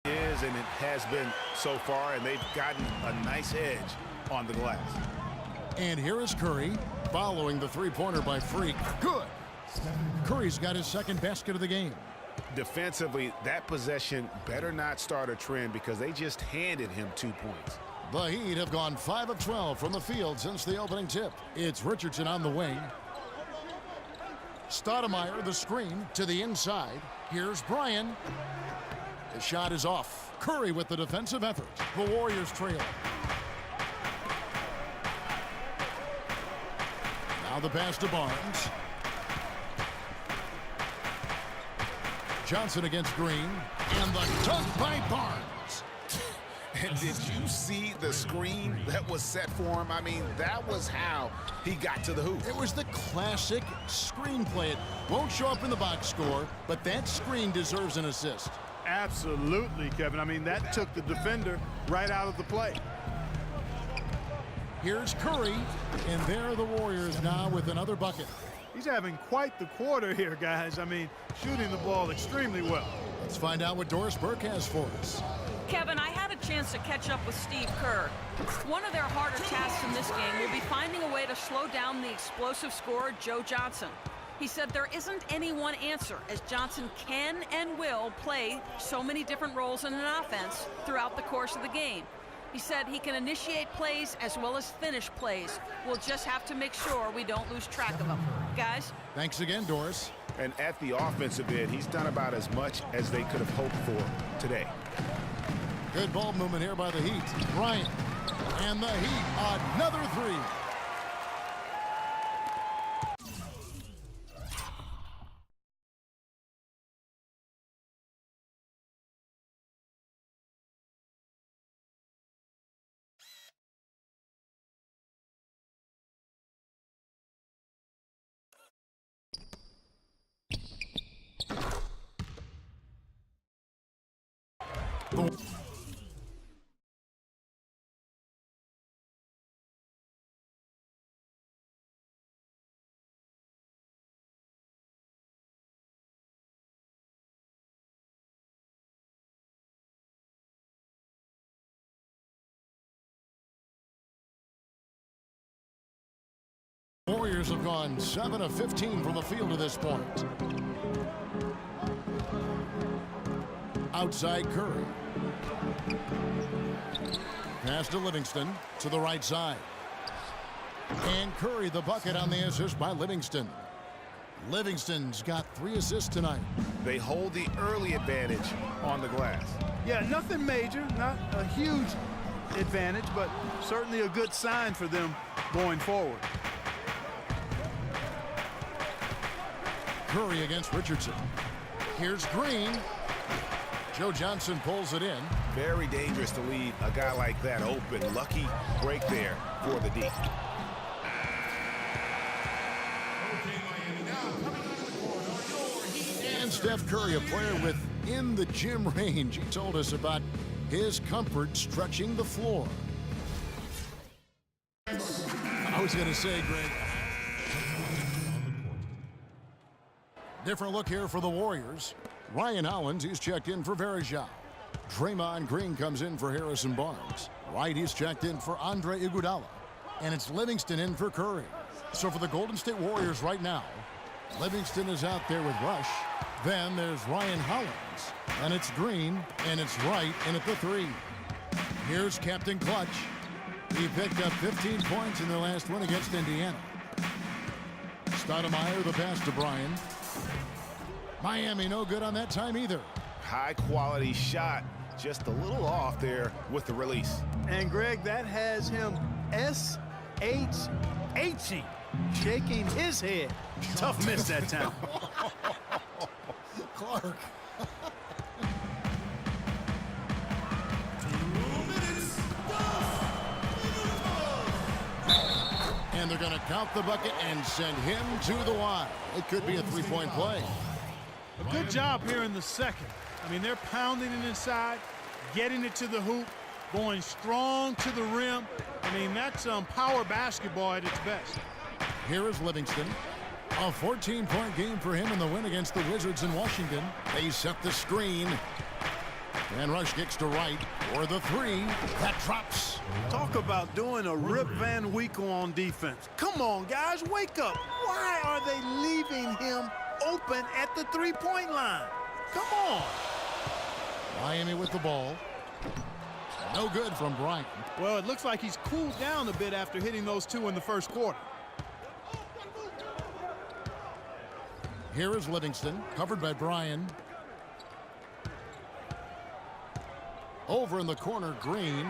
Is, and it has been so far, and they've gotten a nice edge on the glass. And here is Curry following the three-pointer by Freak. Good. Curry's got his second basket of the game. Defensively, that possession better not start a trend because they just handed him 2 points. The Heat have gone 5 of 12 from the field since the opening tip. It's Richardson on the wing. Stoudemire, the screen to the inside. Here's Bryan. The shot is off. Curry with the defensive effort. The Warriors trail. Now the pass to Barnes. Johnson against Green. And the dunk by Barnes. And did you see the screen that was set for him? I mean, that was how he got to the hoop. It was the classic screen play. It won't show up in the box score, but that screen deserves an assist. Absolutely, Kevin. I mean, that took the defender right out of the play. Here's Curry, and there are the Warriors now with another bucket. He's having quite the quarter here, guys. I mean, shooting the ball extremely well. Let's find out what Doris Burke has for us. Kevin, I had a chance to catch up with Steve Kerr. One of their harder tasks in this game will be finding a way to slow down the explosive scorer, Joe Johnson. He said there isn't any one answer, as Johnson can and will play so many different roles in an offense throughout the course of the game. He said he can initiate plays as well as finish plays. We'll just have to make sure we don't lose track of them. Guys? Thanks again, Doris. And at the offensive end, he's done about as much as they could have hoped for today. Good ball movement here by the Heat. Bryant. And the Heat, another three. Warriors have gone 7 of 15 from the field to this point. Outside Curry. Pass to Livingston to the right side. And Curry the bucket on the assist by Livingston. Livingston's got 3 assists tonight. They hold the early advantage on the glass. Yeah, nothing major, not a huge advantage, but certainly a good sign for them going forward. Curry against Richardson. Here's Green. Joe Johnson pulls it in. Very dangerous to leave a guy like that open. Lucky break there for the D. And Steph Curry, a player within the gym range. He told us about his comfort stretching the floor. I was going to say, Greg. Different look here for the Warriors. Ryan Hollins, he's checked in for Varejao. Draymond Green comes in for Harrison Barnes. White, he's checked in for Andre Iguodala. And it's Livingston in for Curry. So for the Golden State Warriors right now, Livingston is out there with Rush. Then there's Ryan Hollins. And it's Green, and it's Wright in at the 3. Here's Captain Clutch. He picked up 15 points in their last win against Indiana. Stoudemire, the pass to Bryan. Miami no good on that time either. High quality shot, just a little off there with the release. And Greg, that has him S-H-H-ing, shaking his head. Tough miss that time. Clark. And they're going to count the bucket and send him to the line. It could be a three-point play. A good job here in the second. I mean, they're pounding it inside, getting it to the hoop, going strong to the rim. I mean, that's power basketball at its best. Here is Livingston. A 14-point game for him in the win against the Wizards in Washington. They set the screen. And Rush kicks to right for the three. That drops. Talk about doing a Rip Van Winkle on defense. Come on, guys, wake up. Why are they leaving him open at the three-point line? Come on. Miami with the ball. No good from Bryant. Well, it looks like he's cooled down a bit after hitting those two in the first quarter. Here is Livingston, covered by Bryan. Over in the corner, Green.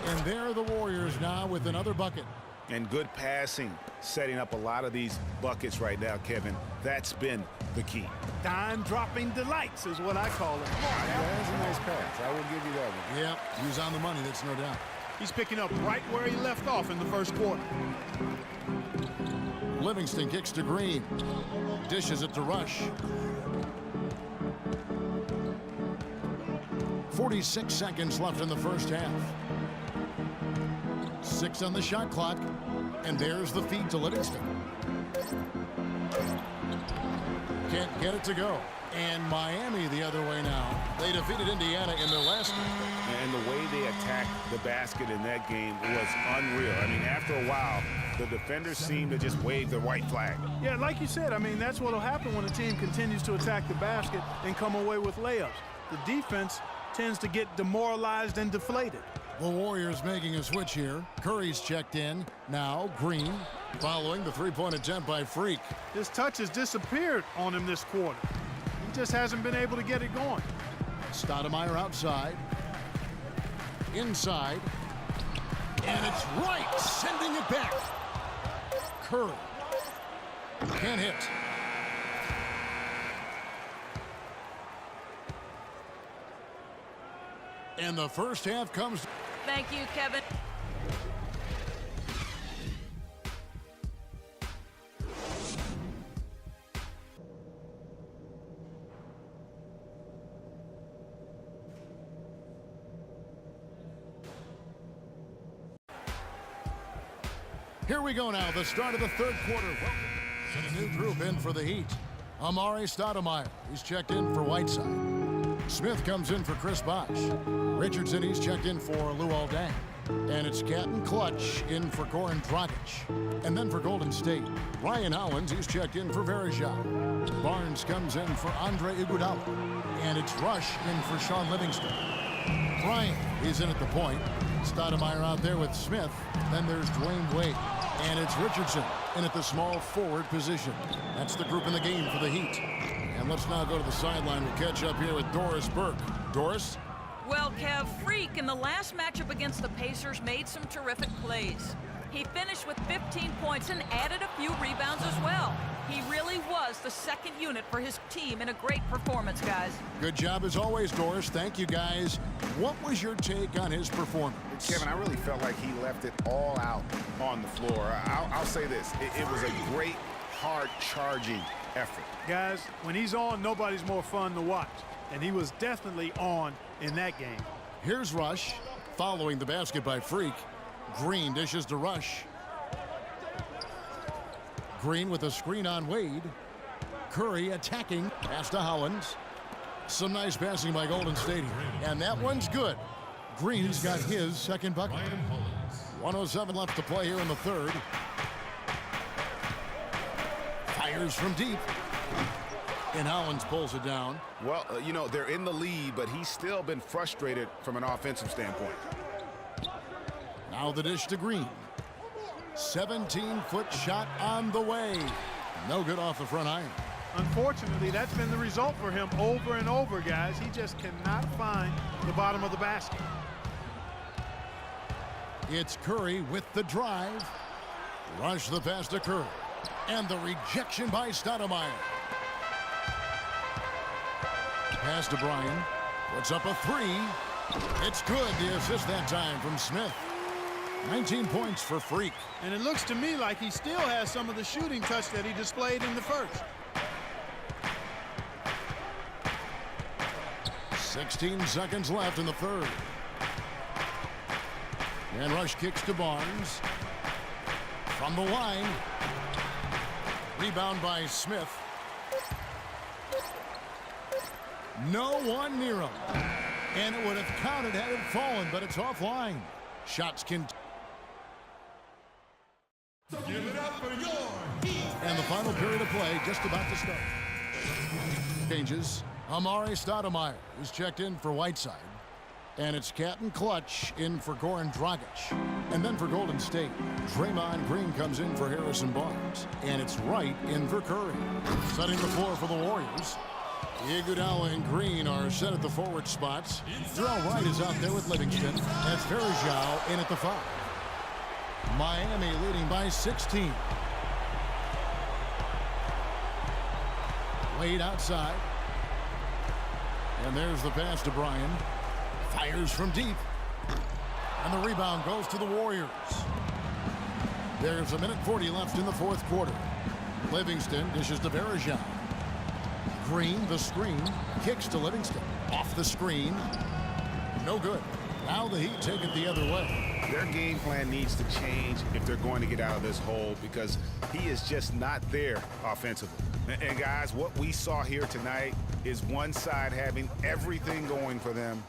And there are the Warriors now with another bucket. And good passing, setting up a lot of these buckets right now, Kevin. That's been the key. Dime-dropping delights is what I call it. That's a nice pass. I will give you that one. Yeah, he was on the money, that's no doubt. He's picking up right where he left off in the first quarter. Livingston kicks to Green. Dishes it to Rush. 46 seconds left in the first half. 6 on the shot clock. And there's the feed to Livingston. Can't get it to go. And Miami the other way now. They defeated Indiana in their last game. And the way they attacked the basket in that game was unreal. I mean, after a while, the defenders seemed to just wave the white flag. Yeah, like you said, I mean, that's what will happen when a team continues to attack the basket and come away with layups. The defense tends to get demoralized and deflated. The Warriors making a switch here. Curry's checked in. Now Green following the three-point attempt by Freak. His touch has disappeared on him this quarter. He just hasn't been able to get it going. Stoudemire outside. Inside. And it's right, sending it back. Curry. Can't hit. And the first half comes. Thank you, Kevin. Here we go now, the start of the third quarter. A new group in for the Heat. Amari Stoudemire, he's checked in for Whiteside. Smith comes in for Chris Bosh. Richardson, he's checked in for Luol Deng. And it's Captain Clutch in for Goran Dragic. And then for Golden State, Ryan Hollins, he's checked in for Varejao. Barnes comes in for Andre Iguodala. And it's Rush in for Sean Livingston. Bryant, he's in at the point. Stoudemire out there with Smith. Then there's Dwayne Wade. And it's Richardson in at the small forward position. That's the group in the game for the Heat. And let's now go to the sideline. We'll catch up here with Doris Burke. Doris? Well, Kev, Freak in the last matchup against the Pacers made some terrific plays. He finished with 15 points and added a few rebounds as well. He really was the second unit for his team in a great performance, guys. Good job as always, Doris. Thank you, guys. What was your take on his performance? Kevin, I really felt like he left it all out on the floor. I'll say this. It was a great, hard-charging effort. Guys, when he's on, nobody's more fun to watch. And he was definitely on in that game. Here's Rush, following the basket by Freak. Green dishes to Rush. Green with a screen on Wade. Curry attacking. Pass to Hollins. Some nice passing by Golden State here. And that one's good. Green's got his second bucket. 1:07 left to play here in the third. Fires from deep. And Hollins pulls it down. Well, you know, they're in the lead, but he's still been frustrated from an offensive standpoint. Now the dish to Green. 17-foot shot on the way. No good off the front iron. Unfortunately, that's been the result for him over and over, guys. He just cannot find the bottom of the basket. It's Curry with the drive. Rush the pass to Curry. And the rejection by Stoudemire. Pass to Bryan. Puts up a three. It's good. The assist that time from Smith. 19 points for Freak. And it looks to me like he still has some of the shooting touch that he displayed in the first. 16 seconds left in the third. And Rush kicks to Barnes. From the line. Rebound by Smith. No one near him. And it would have counted had it fallen, but it's offline. Shots can. Give it up for your Heat. And the final period of play just about to start. Changes. Amare Stoudemire is checked in for Whiteside. And it's Captain Clutch in for Goran Dragic. And then for Golden State, Draymond Green comes in for Harrison Barnes. And it's Wright in for Curry. Setting the floor for the Warriors. Iguodala and Green are set at the forward spots. Jarrell Wright is out there with Livingston. That's Varejao in at the 5. Miami leading by 16. Wade outside. And there's the pass to Bryan. Fires from deep. And the rebound goes to the Warriors. There's 1:40 left in the fourth quarter. Livingston dishes to Varejao. Green, the screen, kicks to Livingston. Off the screen. No good. Now the Heat take it the other way. Their game plan needs to change if they're going to get out of this hole because he is just not there offensively. And guys, what we saw here tonight is one side having everything going for them.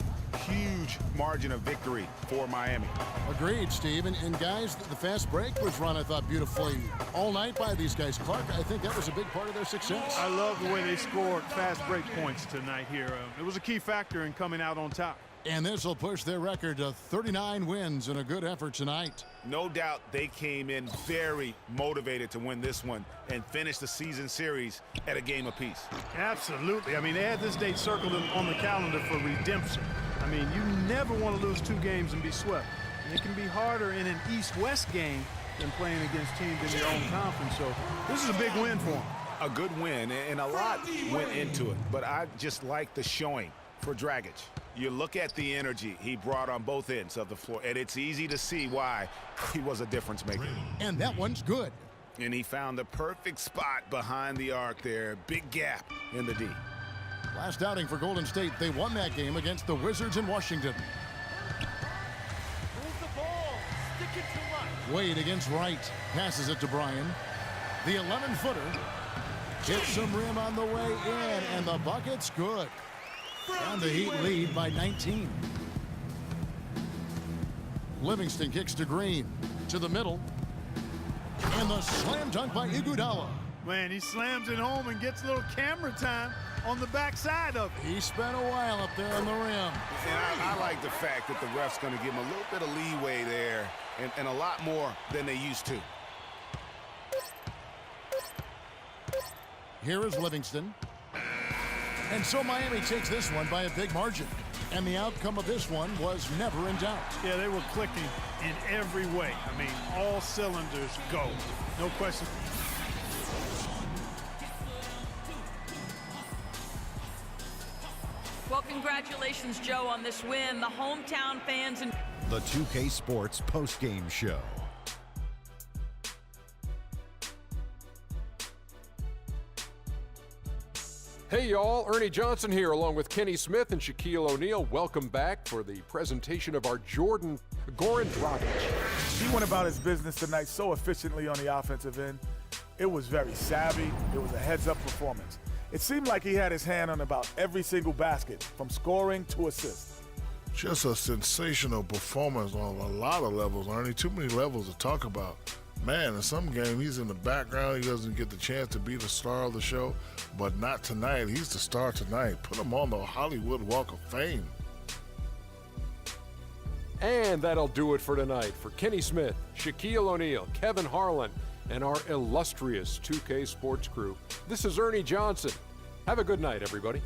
Huge margin of victory for Miami. Agreed, Steve. And guys, the fast break was run, I thought, beautifully all night by these guys. Clark, I think that was a big part of their success. I love the way they scored fast break points tonight here. It was a key factor in coming out on top. And this will push their record to 39 wins and a good effort tonight. No doubt they came in very motivated to win this one and finish the season series at a game apiece. Absolutely. I mean, they had this date circled on the calendar for redemption. I mean, you never want to lose 2 games and be swept. And it can be harder in an East-West game than playing against teams in your own conference. So this is a big win for them. A good win, and a lot went into it. But I just like the showing for Dragic. You look at the energy he brought on both ends of the floor, and it's easy to see why he was a difference maker. And that one's good. And he found the perfect spot behind the arc there. Big gap in the D. Last outing for Golden State, they won that game against the Wizards in Washington. Move the ball. Stick it to Wright. Wade against Wright. Passes it to Bryan. The 11-footer hits some rim on the way in, and the bucket's good. And the Heat lead by 19. Livingston kicks to Green. To the middle. And the slam dunk by Iguodala. Man, he slams it home and gets a little camera time on the backside of it. He spent a while up there on the rim. And I like the fact that the ref's going to give him a little bit of leeway there and a lot more than they used to. Here is Livingston. And so Miami takes this one by a big margin. And the outcome of this one was never in doubt. Yeah, they were clicking in every way. I mean, all cylinders go. No question. Well, congratulations, Joe, on this win. The hometown fans and The 2K Sports postgame show. Hey y'all, Ernie Johnson here along with Kenny Smith and Shaquille O'Neal. Welcome back for the presentation of our Goran Dragic. He went about his business tonight so efficiently on the offensive end. It was very savvy. It was a heads-up performance. It seemed like he had his hand on about every single basket, from scoring to assist. Just a sensational performance on a lot of levels, Ernie. Too many levels to talk about. Man, in some game, he's in the background. He doesn't get the chance to be the star of the show, but not tonight. He's the star tonight. Put him on the Hollywood Walk of Fame. And that'll do it for tonight. For Kenny Smith, Shaquille O'Neal, Kevin Harlan, and our illustrious 2K Sports crew, this is Ernie Johnson. Have a good night, everybody.